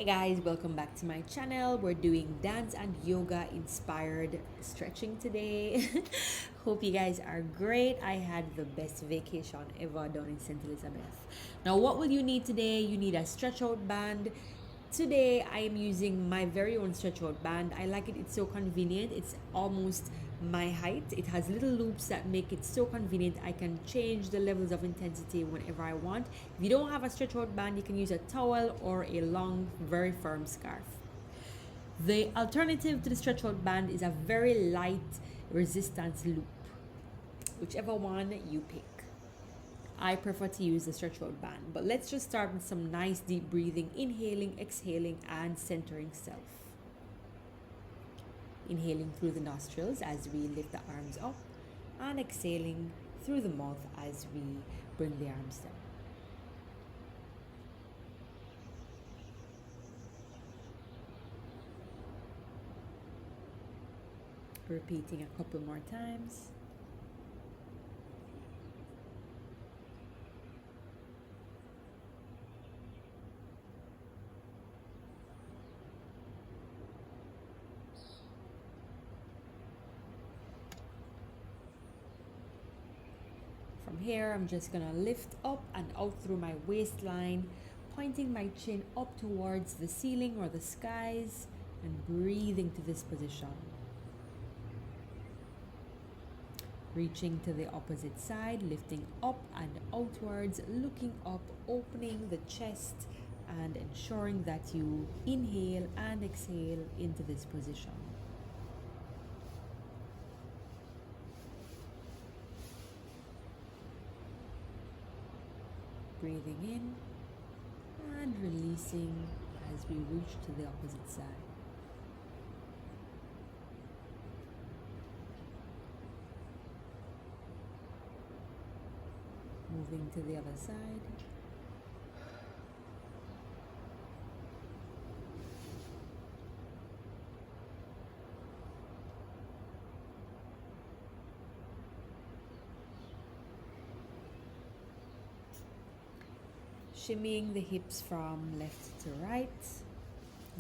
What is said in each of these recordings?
Guys, welcome back to my channel. We're doing dance and yoga inspired stretching today. Hope you guys are great. I had the best vacation ever down in St. Elizabeth. Now, what will you need today? You need a stretch out band. Today I am using my very own stretch out band. I like it, it's so convenient. It's almost my height. It has little loops that make it so convenient. I can change the levels of intensity whenever I want. If you don't have a stretch out band, you can use a towel or a long, very firm scarf. The alternative to the stretch out band is a very light resistance loop. Whichever one you pick. I prefer to use the stretch out band. But let's just start with some nice deep breathing, inhaling, exhaling, and centering self. Inhaling through the nostrils as we lift the arms up, and exhaling through the mouth as we bring the arms down. Repeating a couple more times. From here, I'm just gonna lift up and out through my waistline, pointing my chin up towards the ceiling or the skies, and breathing to this position. Reaching to the opposite side, lifting up and outwards, looking up, opening the chest, and ensuring that you inhale and exhale into this position. Breathing in and releasing as we reach to the opposite side. Moving to the other side. Shimmying the hips from left to right,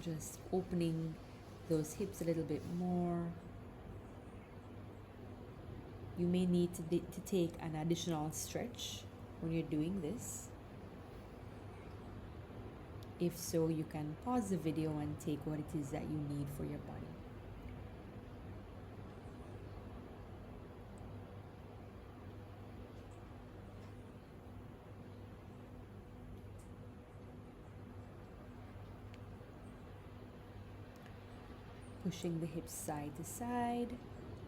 just opening those hips a little bit more. You may need to take an additional stretch when you're doing this. If so, you can pause the video and take what it is that you need for your body. Pushing the hips side to side,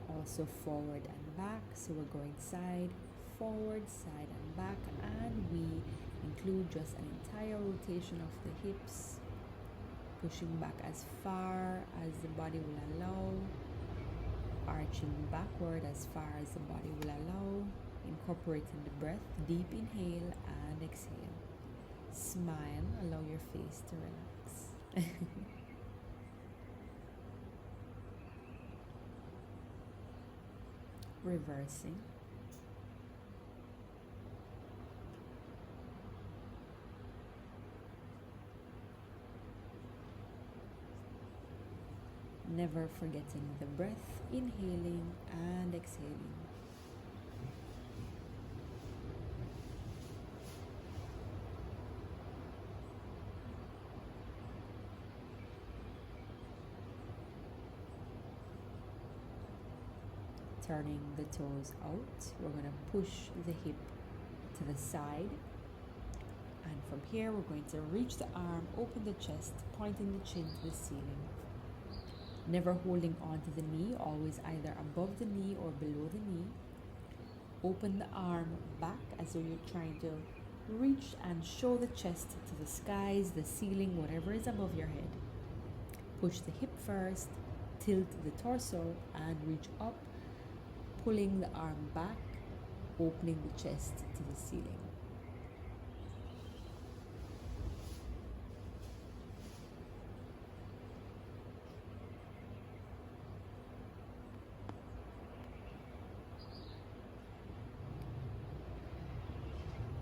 also forward and back. So we're going side, forward, side and back, and we include just an entire rotation of the hips, pushing back as far as the body will allow, arching backward as far as the body will allow, incorporating the breath, deep inhale and exhale. Smile, allow your face to relax. Reversing. Never forgetting the breath, inhaling and exhaling. Turning the toes out, we're going to push the hip to the side, and from here we're going to reach the arm, open the chest, pointing the chin to the ceiling. Never holding on to the knee, always either above the knee or below the knee. Open the arm back as though you're trying to reach and show the chest to the skies, the ceiling, whatever is above your head. Push the hip first, tilt the torso and reach up, pulling the arm back, opening the chest to the ceiling.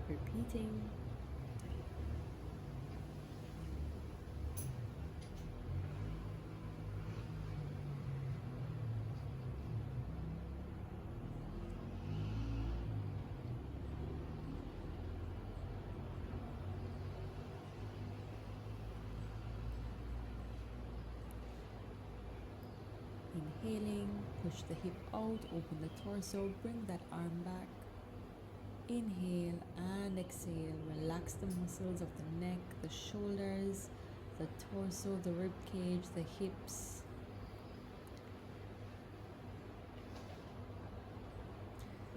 Repeating. Inhaling, push the hip out, open the torso, bring that arm back. Inhale and exhale, relax the muscles of the neck, the shoulders, the torso, the rib cage, the hips.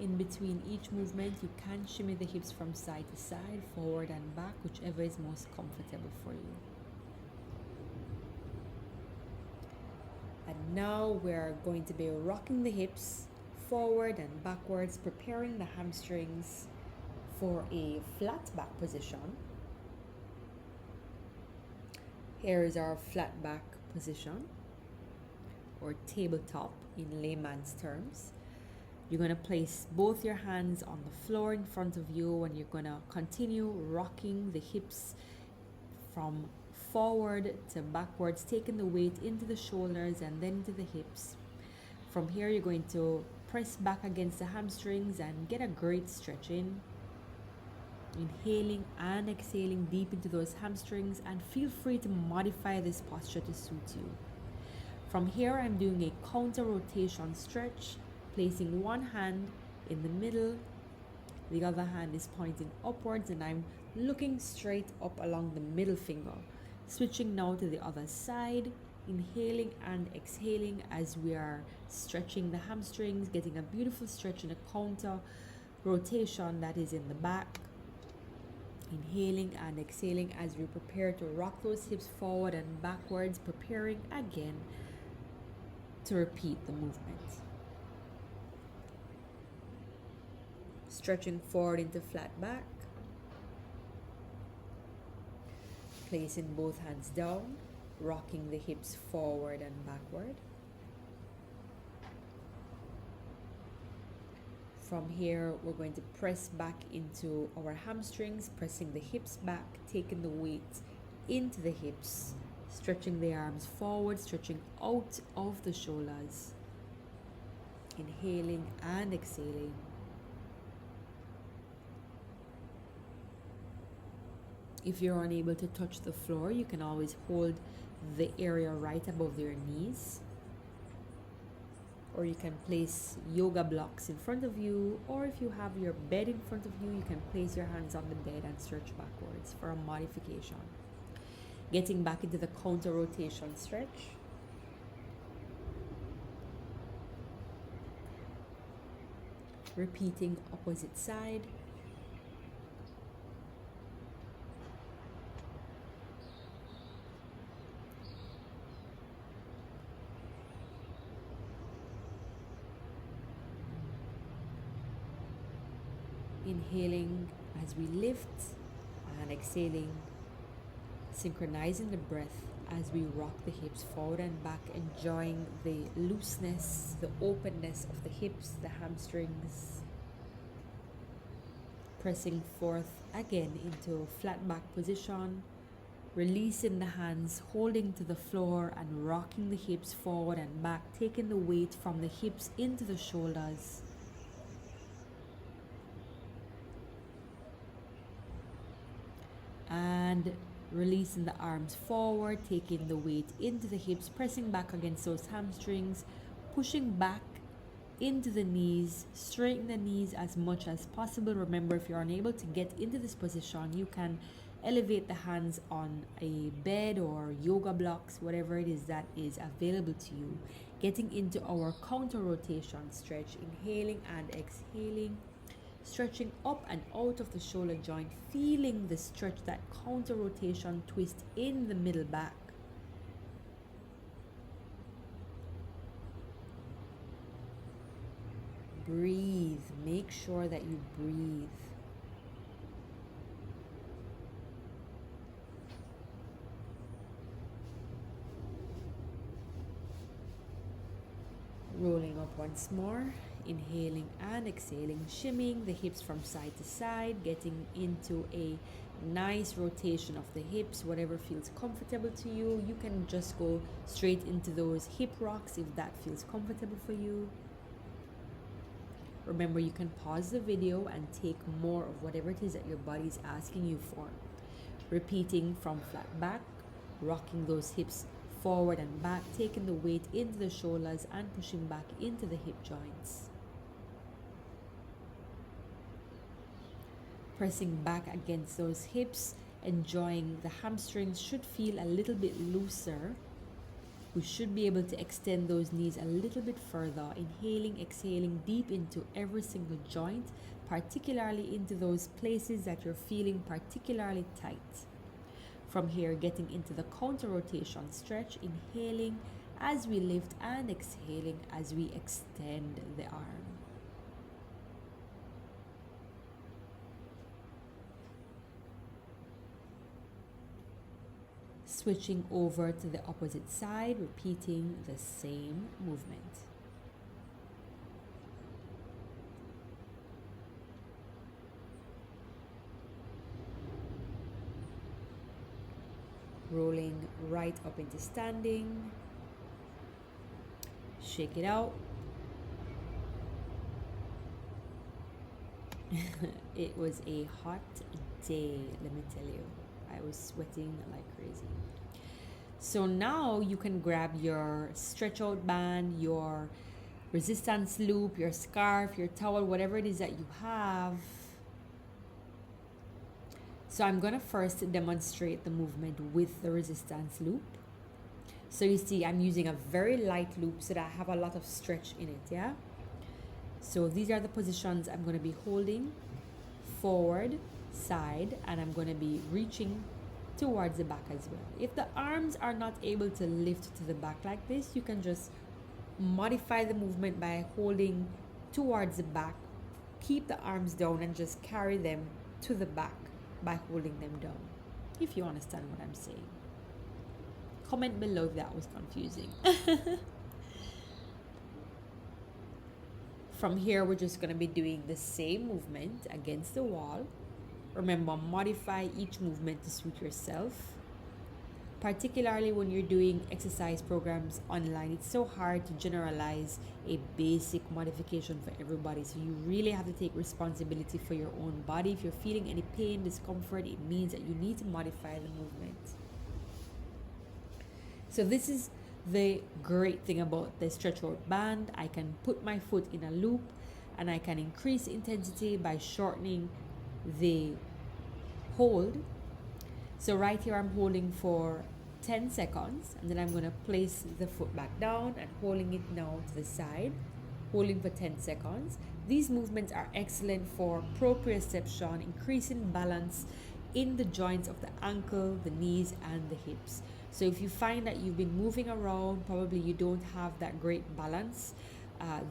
In between each movement, you can shimmy the hips from side to side, forward and back, whichever is most comfortable for you. And now we're going to be rocking the hips forward and backwards, preparing the hamstrings for a flat back position. Here is our flat back position, or tabletop in layman's terms. You're going to place both your hands on the floor in front of you, and you're going to continue rocking the hips from forward to backwards, taking the weight into the shoulders and then into the hips. From here, you're going to press back against the hamstrings and get a great stretch in. Inhaling and exhaling deep into those hamstrings, and feel free to modify this posture to suit you. From here, I'm doing a counter rotation stretch, placing one hand in the middle, the other hand is pointing upwards, and I'm looking straight up along the middle finger. Switching now to the other side, inhaling and exhaling as we are stretching the hamstrings, getting a beautiful stretch in a counter rotation that is in the back. Inhaling and exhaling as we prepare to rock those hips forward and backwards, preparing again to repeat the movement. Stretching forward into flat back. Placing both hands down, rocking the hips forward and backward. From here, we're going to press back into our hamstrings, pressing the hips back, taking the weight into the hips, stretching the arms forward, stretching out of the shoulders. Inhaling and exhaling. If you're unable to touch the floor, you can always hold the area right above your knees. Or you can place yoga blocks in front of you, or if you have your bed in front of you, you can place your hands on the bed and stretch backwards for a modification. Getting back into the counter rotation stretch. Repeating opposite side. Inhaling as we lift and exhaling, synchronizing the breath as we rock the hips forward and back, enjoying the looseness, the openness of the hips, the hamstrings. Pressing forth again into flat back position, releasing the hands, holding to the floor and rocking the hips forward and back, taking the weight from the hips into the shoulders. And releasing the arms forward, taking the weight into the hips, pressing back against those hamstrings, pushing back into the knees, straighten the knees as much as possible. Remember, if you're unable to get into this position, you can elevate the hands on a bed or yoga blocks, whatever it is that is available to you. Getting into our counter rotation stretch, inhaling and exhaling. Stretching up and out of the shoulder joint, feeling the stretch, that counter rotation twist in the middle back. Breathe. Make sure that you breathe. Rolling up once more. Inhaling and exhaling, shimmying the hips from side to side, getting into a nice rotation of the hips, whatever feels comfortable to you. You can just go straight into those hip rocks if that feels comfortable for you. Remember, you can pause the video and take more of whatever it is that your body is asking you for. Repeating from flat back, rocking those hips forward and back, taking the weight into the shoulders and pushing back into the hip joints. Pressing back against those hips, enjoying the hamstrings should feel a little bit looser. We should be able to extend those knees a little bit further, inhaling, exhaling deep into every single joint, particularly into those places that you're feeling particularly tight. From here, getting into the counter rotation stretch, inhaling as we lift and exhaling as we extend the arm. Switching over to the opposite side, repeating the same movement. Rolling right up into standing. Shake it out. It was a hot day, let me tell you. I was sweating like crazy. So now you can grab your stretch out band, your resistance loop, your scarf, your towel, whatever it is that you have. So I'm going to first demonstrate the movement with the resistance loop. So you see I'm using a very light loop so that I have a lot of stretch in it, yeah? So these are the positions I'm going to be holding: forward, side, and I'm going to be reaching towards the back as well. If the arms are not able to lift to the back like this, you can just modify the movement by holding towards the back, keep the arms down, and just carry them to the back by holding them down, if you understand what I'm saying. Comment below if that was confusing. From here, we're just going to be doing the same movement against the wall. Remember, modify each movement to suit yourself. Particularly when you're doing exercise programs online, it's so hard to generalize a basic modification for everybody. So you really have to take responsibility for your own body. If you're feeling any pain, discomfort, it means that you need to modify the movement. So this is the great thing about the stretch out band. I can put my foot in a loop and I can increase intensity by shortening the hold. So right here I'm holding for 10 seconds, and then I'm going to place the foot back down and holding it now to the side, holding for 10 seconds. These movements are excellent for proprioception, increasing balance in the joints of the ankle, the knees, and the hips. So if you find that you've been moving around, probably you don't have that great balance,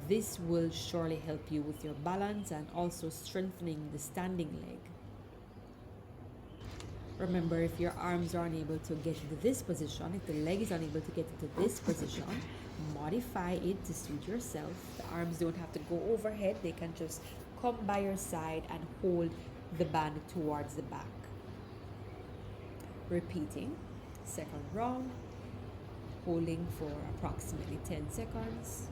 this will surely help you with your balance and also strengthening the standing leg. Remember, if your arms are unable to get into this position, if the leg is unable to get into this position, modify it to suit yourself. The arms don't have to go overhead. They can just come by your side and hold the band towards the back. Repeating. Second round. Holding for approximately 10 seconds.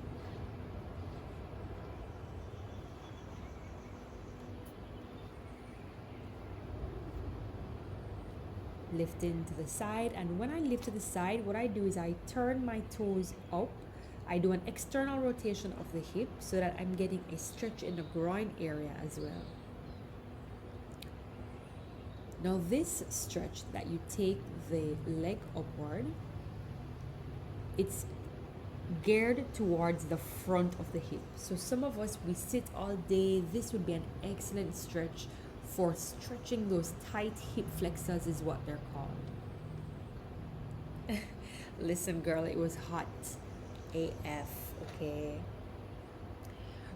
Lifting to the side, and when I lift to the side, what I do is I turn my toes up. I do an external rotation of the hip so that I'm getting a stretch in the groin area as well. Now this stretch that you take the leg upward, it's geared towards the front of the hip. So some of us, we sit all day. This would be an excellent stretch for stretching those tight hip flexors, is what they're called. Listen, girl, it was hot AF, okay?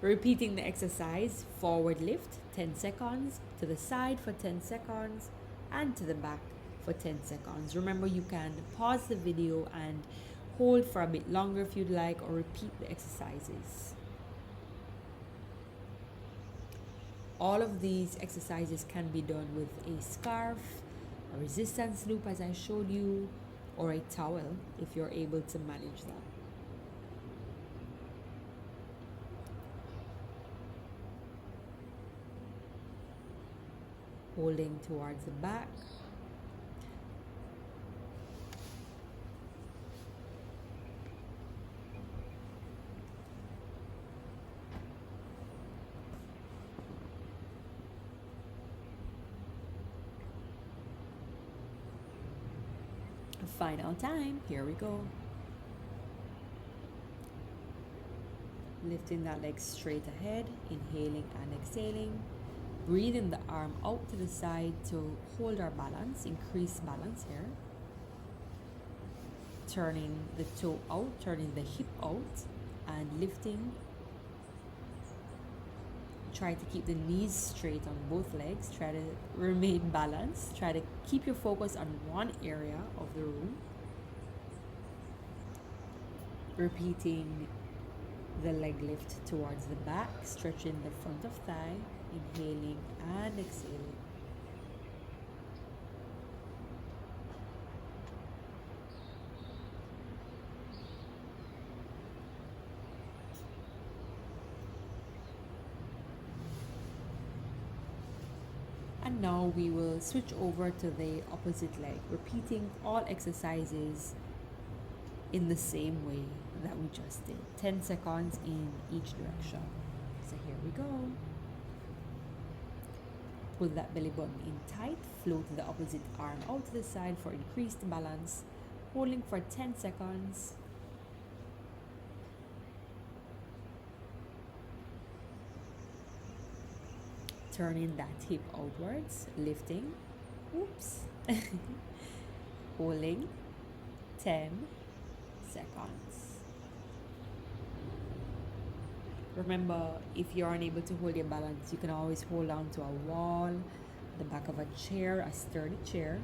Repeating the exercise: forward lift, 10 seconds, to the side for 10 seconds, and to the back for 10 seconds. Remember, you can pause the video and hold for a bit longer if you'd like, or repeat the exercises. All of these exercises can be done with a scarf, a resistance loop as I showed you, or a towel if you're able to manage that. Holding towards the back. Final time. Here we go. Lifting that leg straight ahead, inhaling and exhaling. Breathing the arm out to the side to hold our balance, increase balance here. Turning the toe out, turning the hip out, and lifting. Try to keep the knees straight on both legs. Try to remain balanced. Try to keep your focus on one area of the room. Repeating the leg lift towards the back, stretching the front of thigh, inhaling and exhaling. And now we will switch over to the opposite leg, repeating all exercises in the same way that we just did. 10 seconds in each direction. So here we go. Pull that belly button in tight, float the opposite arm out to the side for increased balance, holding for 10 seconds. Turning that hip outwards, lifting, oops, holding 10 seconds. Remember, if you're unable to hold your balance, you can always hold on to a wall, the back of a chair, a sturdy chair.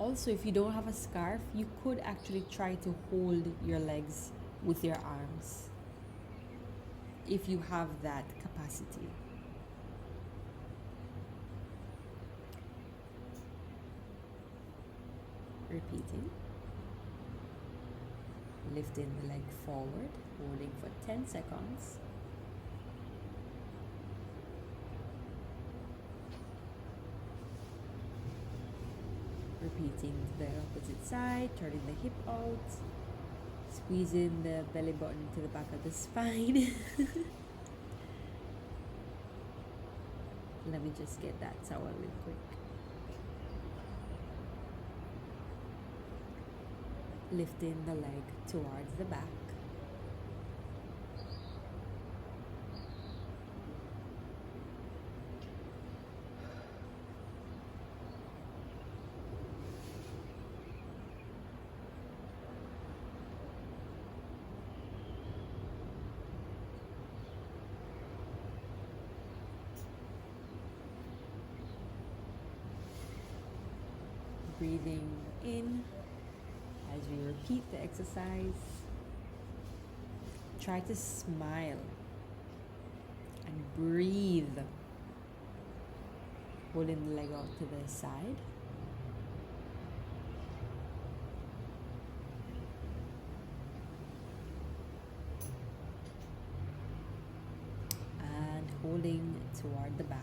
Also, if you don't have a scarf, you could actually try to hold your legs with your arms if you have that capacity. Repeating. Lifting the leg forward, holding for 10 seconds. Repeating to the opposite side, turning the hip out, squeezing the belly button to the back of the spine. Let me just get that towel real quick. Lifting the leg towards the back. Breathing in as we repeat the exercise. Try to smile and breathe, holding the leg out to the side. And holding toward the back.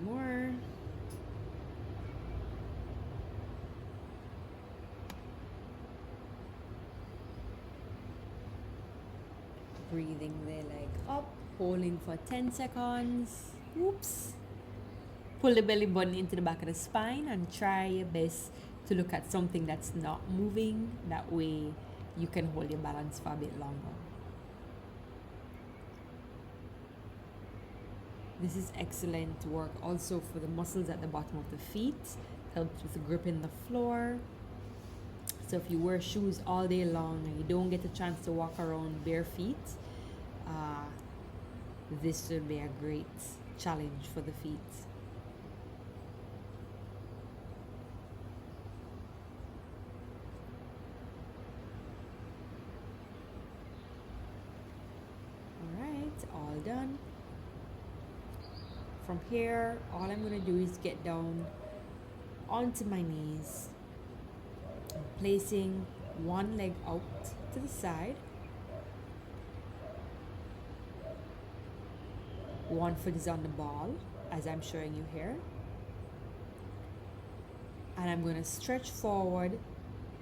More. Breathing the leg up, holding for 10 seconds. Oops. Pull the belly button into the back of the spine and try your best to look at something that's not moving. That way you can hold your balance for a bit longer. This is excellent work also for the muscles at the bottom of the feet. Helps with gripping the floor. So if you wear shoes all day long and you don't get a chance to walk around bare feet, this should be a great challenge for the feet. Alright, all done. From here, all I'm going to do is get down onto my knees, placing one leg out to the side, One foot is on the ball, as I'm showing you here. And I'm going to stretch forward.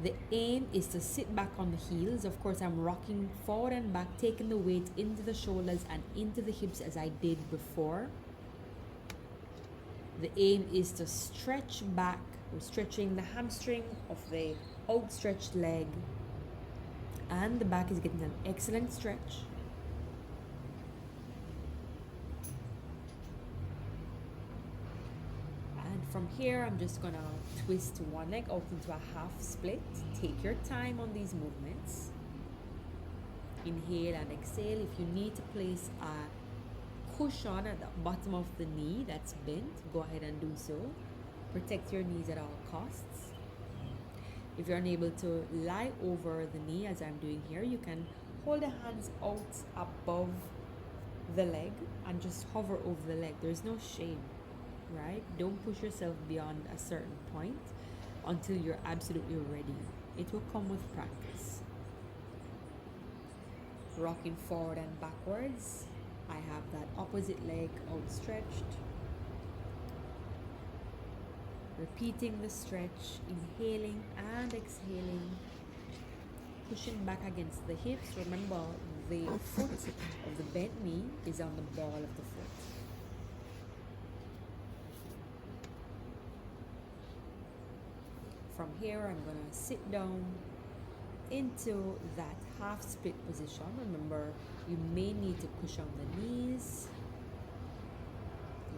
The aim is to sit back on the heels. Of course, I'm rocking forward and back, taking the weight into the shoulders and into the hips as I did before. The aim is to stretch back. We're stretching the hamstring of the outstretched leg. And the back is getting an excellent stretch. And from here, I'm just gonna twist one leg out into a half split. Take your time on these movements. Inhale and exhale. If you need to place a cushion at the bottom of the knee that's bent, go ahead and do so. Protect your knees at all costs. If you're unable to lie over the knee as I'm doing here, you can hold the hands out above the leg and just hover over the leg. There's no shame, right? Don't push yourself beyond a certain point until you're absolutely ready. It will come with practice. Rocking forward and backwards. I have that opposite leg outstretched. Repeating the stretch, inhaling and exhaling, pushing back against the hips. Remember, the foot of the bent knee is on the ball of the foot. From here, I'm going to sit down into that half split position. Remember, you may need to push on the knees.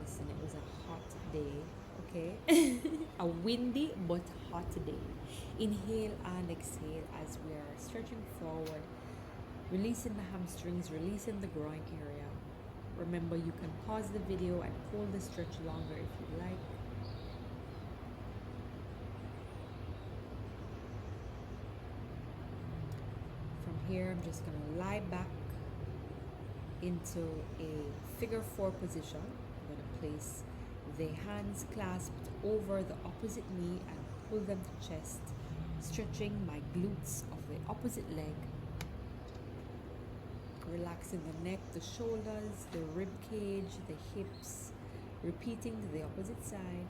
Listen, it was a hot day. Okay, a windy but hot day. Inhale and exhale as we are stretching forward, releasing the hamstrings, releasing the groin area. Remember, you can pause the video and hold the stretch longer if you like. From here, I'm just going to lie back into a figure 4 position. I'm going to place the hands clasped over the opposite knee and pull them to chest, stretching my glutes of the opposite leg, relaxing the neck, the shoulders, the rib cage, the hips, repeating to the opposite side,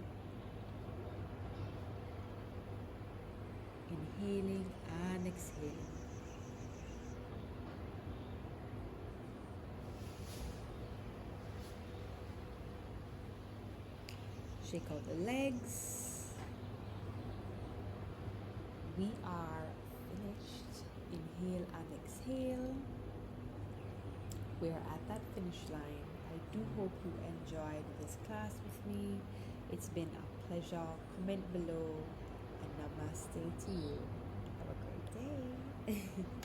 inhaling and exhaling. Shake out the legs. We are finished. Inhale and exhale. We are at that finish line. I do hope you enjoyed this class with me. It's been a pleasure. Comment below and namaste to you. Have a great day.